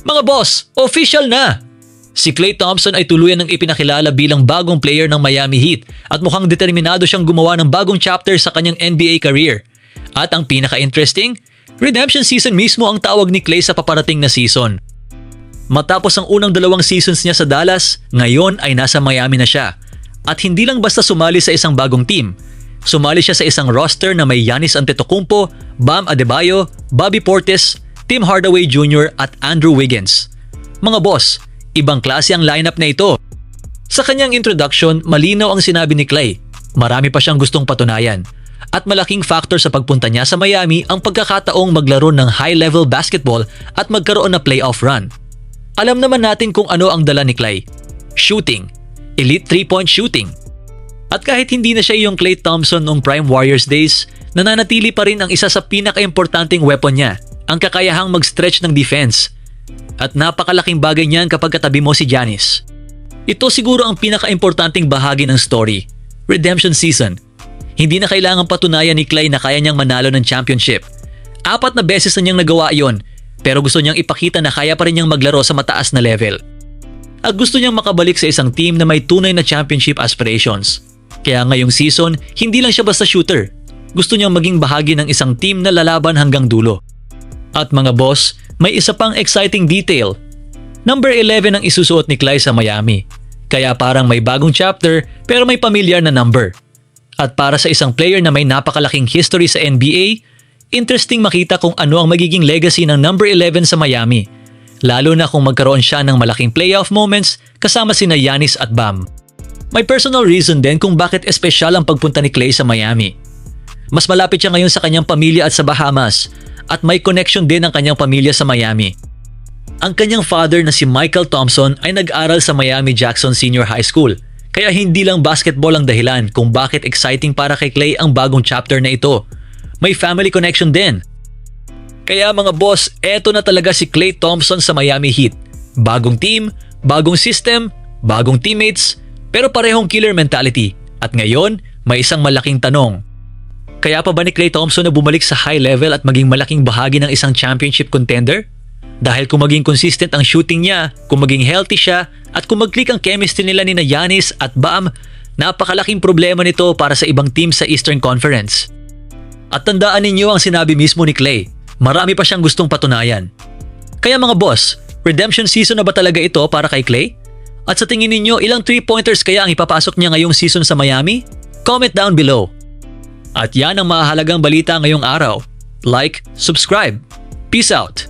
Mga boss, official na! Si Klay Thompson ay tuluyan ng ipinakilala bilang bagong player ng Miami Heat at mukhang determinado siyang gumawa ng bagong chapter sa kanyang NBA career. At ang pinaka-interesting, redemption season mismo ang tawag ni Klay sa paparating na season. Matapos ang unang 2 seasons niya sa Dallas, ngayon ay nasa Miami na siya. At hindi lang basta sumali sa isang bagong team. Sumali siya sa isang roster na may Giannis Antetokounmpo, Bam Adebayo, Bobby Portis, Tim Hardaway Jr. at Andrew Wiggins. Mga boss, ibang klase ang lineup na ito. Sa kanyang introduction, malinaw ang sinabi ni Klay. Marami pa siyang gustong patunayan. At malaking factor sa pagpunta niya sa Miami ang pagkakataong maglaro ng high-level basketball at magkaroon na playoff run. Alam naman natin kung ano ang dala ni Klay. Shooting. Elite 3-point shooting. At kahit hindi na siya yung Klay Thompson noong Prime Warriors days, nananatili pa rin ang isa sa pinaka-importanting weapon niya, ang kakayahang mag-stretch ng defense. At napakalaking bagay niyan kapag katabi mo si Giannis. Ito siguro ang pinaka-importanting bahagi ng story, redemption season. Hindi na kailangang patunayan ni Klay na kaya niyang manalo ng championship. 4 na beses na niyang nagawa yon, pero gusto niyang ipakita na kaya pa rin niyang maglaro sa mataas na level. At gusto niyang makabalik sa isang team na may tunay na championship aspirations. Kaya ngayong season, hindi lang siya basta shooter. Gusto niyang maging bahagi ng isang team na lalaban hanggang dulo. At mga boss, may isa pang exciting detail. Number 11 ang isusuot ni Klay sa Miami. Kaya parang may bagong chapter pero may pamilyar na number. At para sa isang player na may napakalaking history sa NBA, interesting makita kung ano ang magiging legacy ng number 11 sa Miami. Lalo na kung magkaroon siya ng malaking playoff moments kasama sina Giannis at Bam. May personal reason din kung bakit espesyal ang pagpunta ni Klay sa Miami. Mas malapit siya ngayon sa kanyang pamilya at sa Bahamas. At may connection din ang kanyang pamilya sa Miami. Ang kanyang father na si Michael Thompson ay nag-aral sa Miami Jackson Senior High School. Kaya hindi lang basketball ang dahilan kung bakit exciting para kay Klay ang bagong chapter na ito. May family connection din. Kaya mga boss, eto na talaga si Klay Thompson sa Miami Heat. Bagong team, bagong system, bagong teammates, pero parehong killer mentality. At ngayon, may isang malaking tanong. Kaya pa ba ni Klay Thompson na bumalik sa high level at maging malaking bahagi ng isang championship contender? Dahil kung maging consistent ang shooting niya, kung maging healthy siya, at kung mag-click ang chemistry nila ni Giannis at Bam, napakalaking problema nito para sa ibang team sa Eastern Conference. At tandaan ninyo ang sinabi mismo ni Klay, marami pa siyang gustong patunayan. Kaya mga boss, redemption season na ba talaga ito para kay Klay? At sa tingin ninyo, ilang 3-pointers kaya ang ipapasok niya ngayong season sa Miami? Comment down below. At yan ang mahalagang balita ngayong araw. Like, subscribe. Peace out!